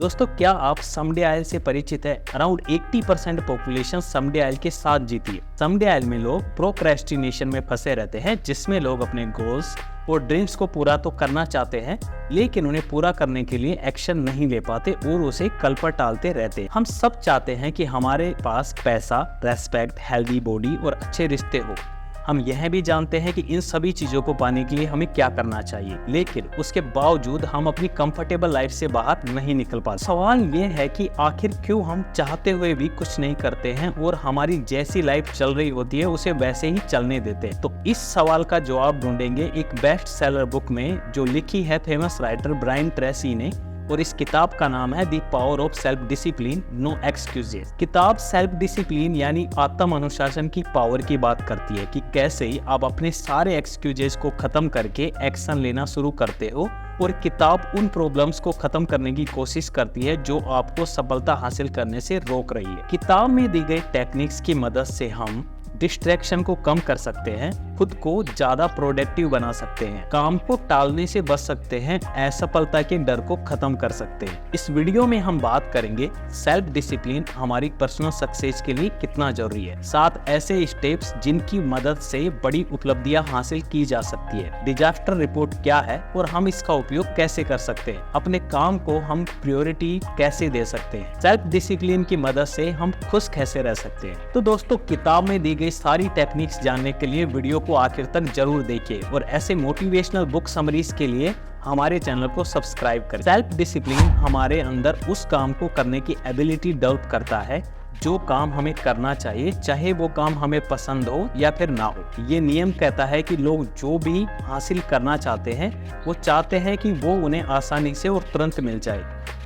दोस्तों, क्या आप समडे आयल से परिचित है? अराउंड 80% पॉपुलेशन समडे आयल के साथ जीती है। समडे आयल में लोग प्रोक्रेस्टिनेशन में फंसे रहते हैं, जिसमें लोग अपने गोल्स और ड्रीम्स को पूरा तो करना चाहते हैं, लेकिन उन्हें पूरा करने के लिए एक्शन नहीं ले पाते और उसे कल पर टालते रहते हैं। हम सब चाहते हैं कि हमारे पास पैसा, रेस्पेक्ट, हेल्दी बॉडी और अच्छे रिश्ते हो। हम यह भी जानते हैं कि इन सभी चीजों को पाने के लिए हमें क्या करना चाहिए, लेकिन उसके बावजूद हम अपनी कंफर्टेबल लाइफ से बाहर नहीं निकल पाते। सवाल ये है कि आखिर क्यों हम चाहते हुए भी कुछ नहीं करते हैं और हमारी जैसी लाइफ चल रही होती है उसे वैसे ही चलने देते हैं। तो इस सवाल का जवाब ढूंढेंगे एक बेस्ट सेलर बुक में, जो लिखी है फेमस राइटर ब्रायन ट्रेसी ने, और इस किताब का नाम है the power of self discipline, no excuses. किताब सेल्फ डिसिप्लिन यानी आत्म अनुशासन की पावर की बात करती है कि कैसे आप अपने सारे एक्सक्यूजेस को खत्म करके एक्शन लेना शुरू करते हो, और किताब उन प्रॉब्लम्स को खत्म करने की कोशिश करती है जो आपको सफलता हासिल करने से रोक रही है। किताब में दी गई टेक्निक्स की मदद से हम डिस्ट्रैक्शन को कम कर सकते हैं, खुद को ज्यादा प्रोडक्टिव बना सकते हैं, काम को टालने से बच सकते हैं, असफलता के डर को खत्म कर सकते हैं। इस वीडियो में हम बात करेंगे सेल्फ डिसिप्लिन हमारी पर्सनल सक्सेस के लिए कितना जरूरी है, 7 ऐसे स्टेप्स जिनकी मदद से बड़ी उपलब्धियां हासिल की जा सकती है, डिजास्टर रिपोर्ट क्या है और हम इसका उपयोग कैसे कर सकते हैं, अपने काम को हम प्रायोरिटी कैसे दे सकते हैं, सेल्फ डिसिप्लिन की मदद से हम खुश कैसे रह सकते हैं। तो दोस्तों, किताब में दी गई सारी टेक्निक्स जानने के लिए वीडियो को आखिर तक जरूर देखिए, और ऐसे मोटिवेशनल बुक समरीज के लिए हमारे चैनल को सब्सक्राइब करें। सेल्फ डिसिप्लिन हमारे अंदर उस काम को करने की एबिलिटी डेवलप करता है जो काम हमें करना चाहिए, चाहे वो काम हमें पसंद हो या फिर ना हो। ये नियम कहता है कि लोग जो भी हासिल करना चाहते हैं वो चाहते हैं कि वो उन्हें आसानी से और तुरंत मिल जाए।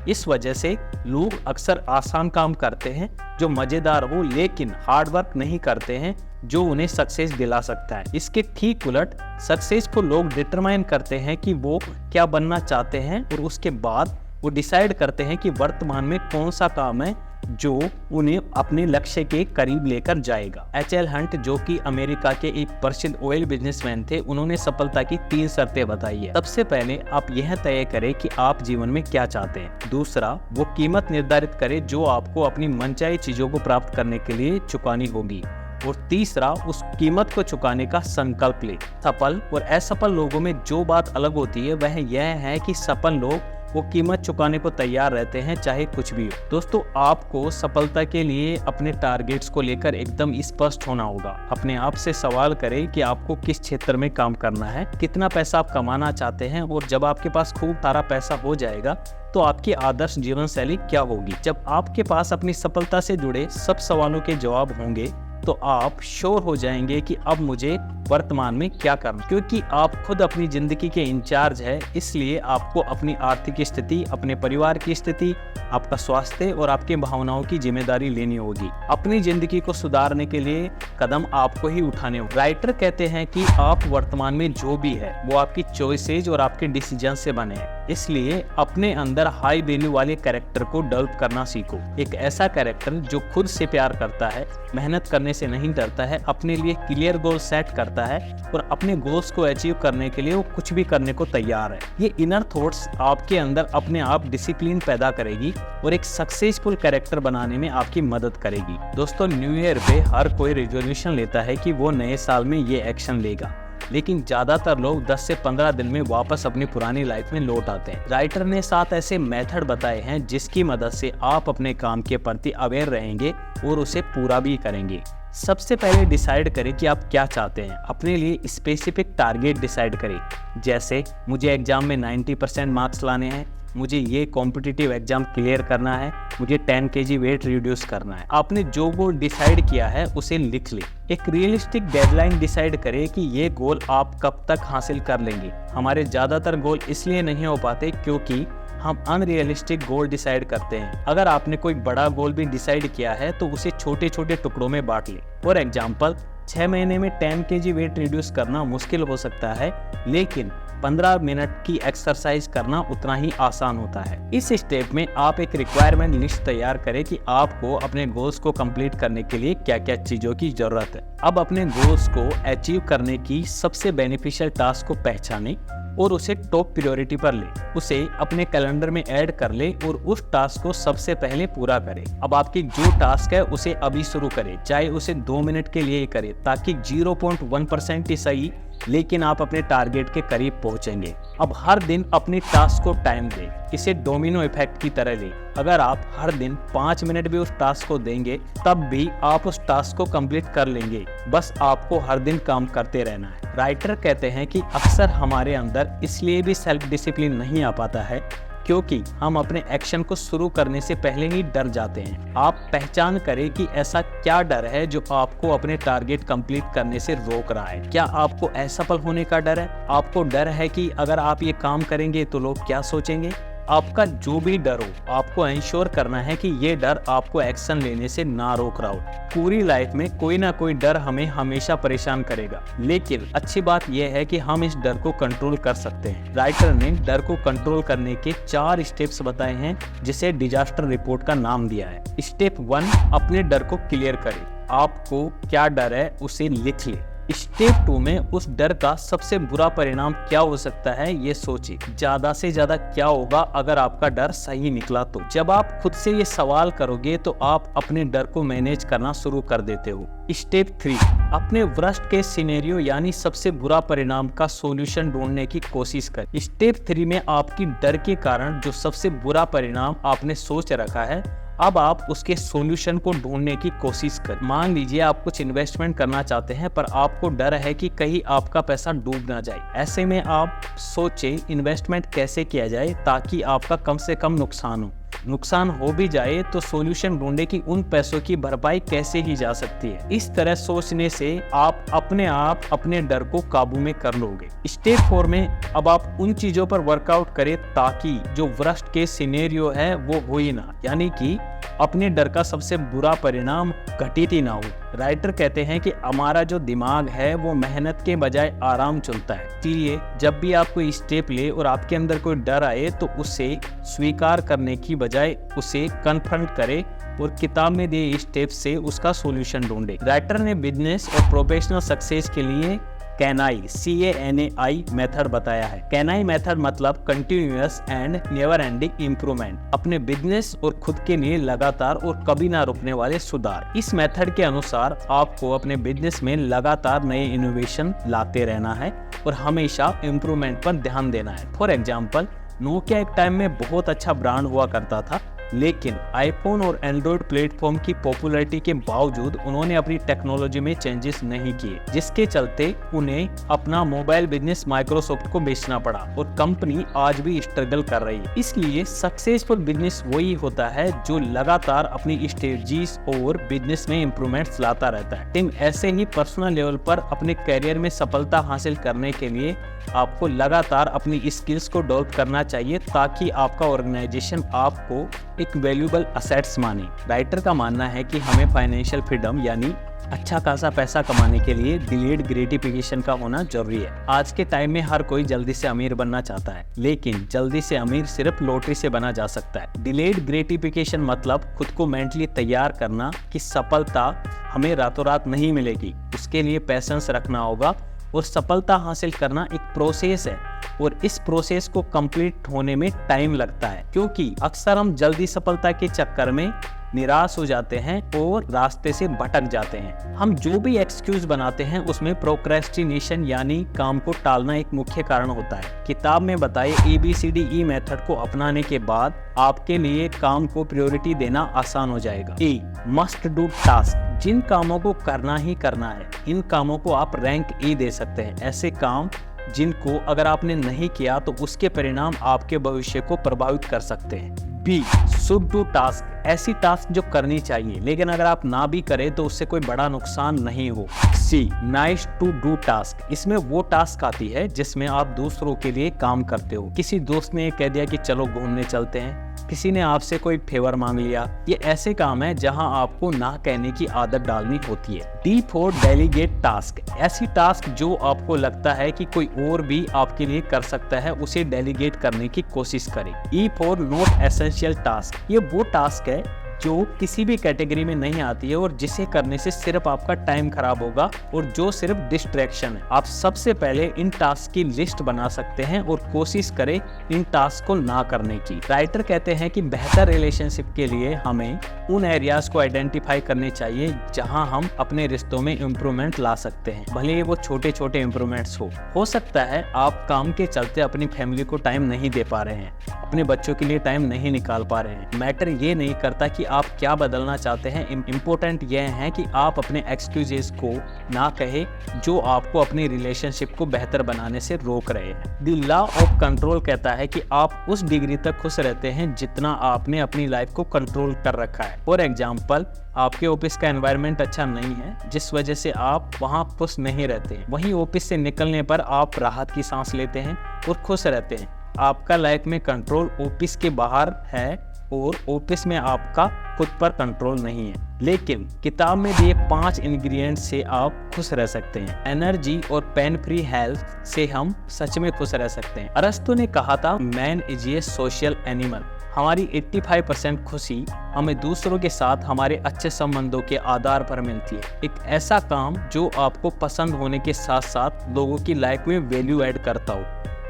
इस वजह से लोग अक्सर आसान काम करते हैं जो मजेदार हो, लेकिन हार्ड वर्क नहीं करते हैं जो उन्हें सक्सेस दिला सकता है। इसके ठीक उलट सक्सेसफुल लोग डिटरमाइन करते हैं कि वो क्या बनना चाहते हैं, और उसके बाद वो डिसाइड करते हैं कि वर्तमान में कौन सा काम है जो उन्हें अपने लक्ष्य के करीब लेकर जाएगा। एच.एल. हंट, जो कि अमेरिका के एक प्रसिद्ध ऑयल बिजनेसमैन थे, उन्होंने सफलता की 3 शर्तें बताई है। सबसे पहले आप यह तय करें कि आप जीवन में क्या चाहते हैं। दूसरा, वो कीमत निर्धारित करें जो आपको अपनी मनचाही चीजों को प्राप्त करने के लिए चुकानी होगी। और तीसरा, उस कीमत को चुकाने का संकल्प ले। सफल और असफल लोगों में जो बात अलग होती है वह यह है कि सफल लोग वो कीमत चुकाने को तैयार रहते हैं, चाहे कुछ भी हो। दोस्तों, आपको सफलता के लिए अपने टारगेट्स को लेकर एकदम स्पष्ट होना होगा। अपने आप से सवाल करें कि आपको किस क्षेत्र में काम करना है, कितना पैसा आप कमाना चाहते हैं, और जब आपके पास खूब सारा पैसा हो जाएगा तो आपकी आदर्श जीवन शैली क्या होगी। जब आपके पास अपनी सफलता से जुड़े सब सवालों के जवाब होंगे तो आप श्योर हो जाएंगे कि अब मुझे वर्तमान में क्या करना, क्योंकि आप खुद अपनी जिंदगी के इंचार्ज है। इसलिए आपको अपनी आर्थिक स्थिति, अपने परिवार की स्थिति, आपका स्वास्थ्य और आपकी भावनाओं की जिम्मेदारी लेनी होगी। अपनी जिंदगी को सुधारने के लिए कदम आपको ही उठाने होंगे। राइटर कहते हैं कि आप वर्तमान में जो भी है वो आपकी चॉइसेज और आपके डिसीजन से बने हैं। इसलिए अपने अंदर हाई वैल्यू वाले कैरेक्टर को डेवलप करना सीखो। एक ऐसा कैरेक्टर जो खुद से प्यार करता है, मेहनत करने से नहीं डरता है, अपने लिए क्लियर गोल सेट करता है और अपने गोल्स को अचीव करने के लिए वो कुछ भी करने को तैयार है। ये इनर थॉट्स आपके अंदर अपने आप डिसिप्लिन पैदा करेगी और एक सक्सेसफुल कैरेक्टर बनाने में आपकी मदद करेगी। दोस्तों, न्यू ईयर पे हर कोई रेजोल्यूशन लेता है कि वो नए साल में ये एक्शन लेगा, लेकिन ज्यादातर लोग 10 से 15 दिन में वापस अपनी पुरानी लाइफ में लौट आते हैं। राइटर ने 7 ऐसे मेथड बताए हैं जिसकी मदद से आप अपने काम के प्रति अवेयर रहेंगे और उसे पूरा भी करेंगे। सबसे पहले डिसाइड करें कि आप क्या चाहते हैं। अपने लिए स्पेसिफिक टारगेट डिसाइड करें, जैसे मुझे एग्जाम में 90% मार्क्स लाने हैं, मुझे ये कॉम्पिटिटिव एग्जाम क्लियर करना है, मुझे 10 kg वेट रिड्यूस करना है। आपने जो गोल डिसाइड किया है उसे लिख ले। एक रियलिस्टिक डेडलाइन डिसाइड करें कि ये गोल आप कब तक हासिल कर लेंगे। हमारे ज्यादातर गोल इसलिए नहीं हो पाते क्योंकि हम अनरियलिस्टिक गोल डिसाइड करते हैं। अगर आपने कोई बड़ा गोल भी डिसाइड किया है तो उसे छोटे छोटे टुकड़ों में बांट ले। फॉर एग्जाम्पल, 6 महीने में 10 kg वेट रिड्यूस करना मुश्किल हो सकता है, लेकिन 15 मिनट की एक्सरसाइज करना उतना ही आसान होता है। इस स्टेप में आप एक रिक्वायरमेंट लिस्ट तैयार करें कि आपको अपने गोल्स को कंप्लीट करने के लिए क्या क्या चीजों की जरूरत है। अब अपने गोल्स को अचीव करने की सबसे बेनिफिशियल टास्क को पहचानें और उसे टॉप प्रायोरिटी पर ले, उसे अपने कैलेंडर में ऐड कर ले और उस टास्क को सबसे पहले पूरा करें। अब आपकी जो टास्क है उसे अभी शुरू करें, चाहे उसे 2 मिनट के लिए करें, ताकि 0.1% ही सही, लेकिन आप अपने टारगेट के करीब पहुंचेंगे। अब हर दिन अपनी टास्क को टाइम दें, इसे डोमिनो इफेक्ट की तरह लें। अगर आप हर दिन 5 मिनट भी उस टास्क को देंगे तब भी आप उस टास्क को कंप्लीट कर लेंगे। बस आपको हर दिन काम करते रहना है। राइटर कहते हैं कि अक्सर हमारे अंदर इसलिए भी सेल्फ डिसिप्लिन नहीं आ पाता है क्योंकि हम अपने एक्शन को शुरू करने से पहले ही डर जाते हैं। आप पहचान करें कि ऐसा क्या डर है जो आपको अपने टारगेट कंप्लीट करने से रोक रहा है। क्या आपको असफल होने का डर है? आपको डर है कि अगर आप ये काम करेंगे तो लोग क्या सोचेंगे? आपका जो भी डर हो, आपको इंश्योर करना है कि ये डर आपको एक्शन लेने से ना रोक रहा हो। पूरी लाइफ में कोई ना कोई डर हमें हमेशा परेशान करेगा, लेकिन अच्छी बात यह है कि हम इस डर को कंट्रोल कर सकते हैं। राइटर ने डर को कंट्रोल करने के 4 स्टेप्स बताए हैं, जिसे डिजास्टर रिपोर्ट का नाम दिया है। स्टेप 1, अपने डर को क्लियर करें। आपको क्या डर है उसे लिख ले। स्टेप 2 में उस डर का सबसे बुरा परिणाम क्या हो सकता है ये सोचिए। ज्यादा से ज्यादा क्या होगा अगर आपका डर सही निकला तो? जब आप खुद से ये सवाल करोगे तो आप अपने डर को मैनेज करना शुरू कर देते हो। स्टेप 3, अपने वर्स्ट केस सिनेरियो यानी सबसे बुरा परिणाम का सॉल्यूशन ढूंढने की कोशिश कर। स्टेप 3 में आपकी डर के कारण जो सबसे बुरा परिणाम आपने सोच रखा है, अब आप उसके सॉल्यूशन को ढूंढने की कोशिश कर। मान लीजिए आप कुछ इन्वेस्टमेंट करना चाहते हैं पर आपको डर है कि कहीं आपका पैसा डूब ना जाए। ऐसे में आप सोचे इन्वेस्टमेंट कैसे किया जाए ताकि आपका कम से कम नुकसान हो। नुकसान हो भी जाए तो सॉल्यूशन ढूंढे कि उन पैसों की भरपाई कैसे की जा सकती है। इस तरह सोचने से आप अपने डर को काबू में कर लोगे। स्टेप 4 में अब आप उन चीजों पर वर्कआउट करें ताकि जो वर्स्ट केस सिनेरियो है वो हो ही ना, यानी कि अपने डर का सबसे बुरा परिणाम घटित ही ना हो। राइटर कहते हैं कि हमारा जो दिमाग है वो मेहनत के बजाय आराम चुनता है। इसलिए जब भी आप कोई स्टेप ले और आपके अंदर कोई डर आए तो उसे स्वीकार करने की बजाय उसे कन्फ्रंट करें और किताब में दिए स्टेप से उसका सॉल्यूशन ढूंढे। राइटर ने बिजनेस और प्रोफेशनल सक्सेस के लिए CANAI मेथड बताया है। कैनाई मेथड मतलब continuous and never ending improvement, अपने बिजनेस और खुद के लिए लगातार और कभी ना रुकने वाले सुधार। इस मेथड के अनुसार आपको अपने बिजनेस में लगातार नए इनोवेशन लाते रहना है और हमेशा इम्प्रूवमेंट पर ध्यान देना है। फॉर एग्जाम्पल, नोकिया एक टाइम में बहुत अच्छा ब्रांड हुआ करता था, लेकिन आईफोन और एंड्रॉइड प्लेटफॉर्म की पॉपुलैरिटी के बावजूद उन्होंने अपनी टेक्नोलॉजी में चेंजेस नहीं किए, जिसके चलते उन्हें अपना मोबाइल बिजनेस माइक्रोसॉफ्ट को बेचना पड़ा और कंपनी आज भी स्ट्रगल कर रही है। इसलिए सक्सेसफुल बिजनेस वही होता है जो लगातार अपनी स्ट्रेटजीज और बिजनेस में इंप्रूवमेंट्स लाता रहता है। टीम ऐसे ही पर्सनल लेवल पर अपने करियर में सफलता हासिल करने के लिए आपको लगातार अपनी स्किल्स को डेवलप करना चाहिए ताकि आपका ऑर्गेनाइजेशन आपको एक वैल्यूएबल असेट्स माने। राइटर का मानना है कि हमें फाइनेंशियल फ्रीडम यानी अच्छा खासा पैसा कमाने के लिए डिलेड ग्रेटिफिकेशन का होना जरूरी है। आज के टाइम में हर कोई जल्दी से अमीर बनना चाहता है, लेकिन जल्दी से अमीर सिर्फ लॉटरी से बना जा सकता है। डिलेड ग्रेटिफिकेशन मतलब खुद को मेंटली तैयार करना कि सफलता हमें रातों रात नहीं मिलेगी, उसके लिए पैशंस रखना होगा और सफलता हासिल करना एक प्रोसेस है और इस प्रोसेस को कंप्लीट होने में टाइम लगता है, क्योंकि अक्सर हम जल्दी सफलता के चक्कर में निराश हो जाते हैं और रास्ते से भटक जाते हैं। हम जो भी एक्सक्यूज बनाते हैं उसमें प्रोक्रेस्टिनेशन यानी काम को टालना एक मुख्य कारण होता है। किताब में बताए ABCDE मेथड को अपनाने के बाद आपके लिए काम को प्रायोरिटी देना आसान हो जाएगा। ए मस्ट डू टास्क, जिन कामों को करना ही करना है, इन कामों को आप रैंक E दे सकते हैं। ऐसे काम जिनको अगर आपने नहीं किया तो उसके परिणाम आपके भविष्य को प्रभावित कर सकते हैं। बी शुड डू टास्क, ऐसी टास्क जो करनी चाहिए लेकिन अगर आप ना भी करें तो उससे कोई बड़ा नुकसान नहीं हो। सी नाइस टू डू टास्क, इसमें वो टास्क आती है जिसमें आप दूसरों के लिए काम करते हो। किसी दोस्त ने कह दिया कि चलो घूमने चलते हैं, किसी ने आपसे कोई फेवर मांग लिया, ये ऐसे काम है जहां आपको ना कहने की आदत डालनी होती है। D4 डेलीगेट टास्क, ऐसी टास्क जो आपको लगता है कि कोई और भी आपके लिए कर सकता है, उसे डेलीगेट करने की कोशिश करें। E4 नॉट एसेंशियल टास्क, ये वो टास्क है जो किसी भी कैटेगरी में नहीं आती है और जिसे करने से सिर्फ आपका टाइम खराब होगा और जो सिर्फ डिस्ट्रैक्शन है। आप सबसे पहले इन टास्क की लिस्ट बना सकते हैं और कोशिश करें इन टास्क को ना करने की। राइटर कहते हैं कि बेहतर रिलेशनशिप के लिए हमें उन एरियाज को आइडेंटिफाई करने चाहिए जहां हम अपने रिश्तों में इम्प्रूवमेंट ला सकते हैं, भले ही वो छोटे छोटे इम्प्रूवमेंट्स हो सकता है आप काम के चलते अपनी फैमिली को टाइम नहीं दे पा रहे हैं, अपने बच्चों के लिए टाइम नहीं निकाल पा रहे हैं। मैटर ये नहीं करता कि आप क्या बदलना चाहते हैं, इम्पोर्टेंट यह है कि आप अपने एक्सक्यूजेस को ना कहें जो आपको अपनी रिलेशनशिप को बेहतर बनाने से रोक रहे हैं। द लॉ ऑफ कंट्रोल कहता है कि आप उस डिग्री तक खुश रहते हैं जितना आपने अपनी लाइफ को कंट्रोल कर रखा है। फॉर एग्जाम्पल, आपके ऑफिस का एनवायरनमेंट अच्छा नहीं है जिस वजह से आप वहाँ खुश नहीं रहते हैं, वहीं ऑफिस से निकलने पर आप राहत की सांस लेते हैं और खुश रहते हैं। आपका लाइफ में कंट्रोल ऑफिस के बाहर है और ऑफिस में आपका खुद पर कंट्रोल नहीं है। लेकिन किताब में दिए 5 इंग्रेडिएंट से आप खुश रह सकते हैं। एनर्जी और पेन फ्री हेल्थ से हम सच में खुश रह सकते हैं। अरस्तु ने कहा था, man is a social animal. हमारी 85% खुशी हमें दूसरों के साथ हमारे अच्छे संबंधों के आधार पर मिलती है। एक ऐसा काम जो आपको पसंद होने के साथ साथ लोगों की लाइफ में वैल्यू ऐड करता हो,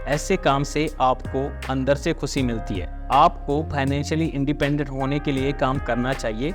ऐसे काम से आपको अंदर से खुशी मिलती है। आपको फाइनेंशियली इंडिपेंडेंट होने के लिए काम करना चाहिए।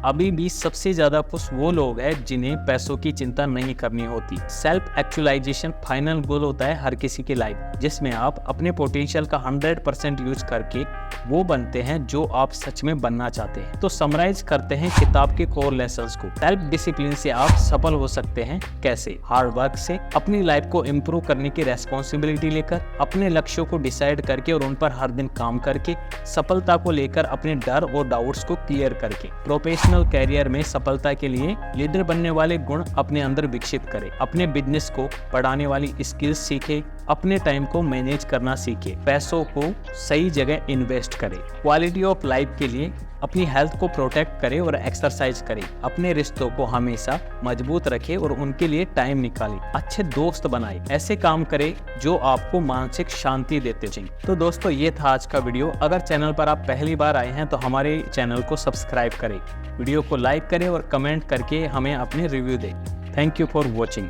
अभी भी सबसे ज्यादा खुश वो लोग हैं जिन्हें पैसों की चिंता नहीं करनी होती। सेल्फ एक्चुअलाइजेशन फाइनल गोल होता है हर किसी की लाइफ, जिसमें आप अपने पोटेंशियल का 100% यूज करके वो बनते हैं जो आप सच में बनना चाहते हैं। तो समराइज करते हैं किताब के कोर लेसन्स को। सेल्फ डिसिप्लिन से आप सफल हो सकते हैं। कैसे? हार्ड वर्क से, अपनी लाइफ को इम्प्रूव करने की रेस्पॉन्सिबिलिटी लेकर, अपने लक्ष्यों को डिसाइड करके और उन पर हर दिन काम करके, सफलता को लेकर अपने डर और डाउट्स को क्लियर करके। प्रोफेशनल कैरियर में सफलता के लिए लीडर बनने वाले गुण अपने अंदर विकसित करें। अपने बिजनेस को बढ़ाने वाली स्किल्स सीखें। अपने टाइम को मैनेज करना सीखें। पैसों को सही जगह इन्वेस्ट करें। क्वालिटी ऑफ लाइफ के लिए अपनी हेल्थ को प्रोटेक्ट करें और एक्सरसाइज करें। अपने रिश्तों को हमेशा मजबूत रखें और उनके लिए टाइम निकालें। अच्छे दोस्त बनाएं। ऐसे काम करें जो आपको मानसिक शांति देते रहें। तो दोस्तों, ये था आज का वीडियो। अगर चैनल पर आप पहली बार आए हैं तो हमारे चैनल को सब्सक्राइब करें, वीडियो को लाइक करें और कमेंट करके हमें अपने रिव्यू दें। Thank you for watching.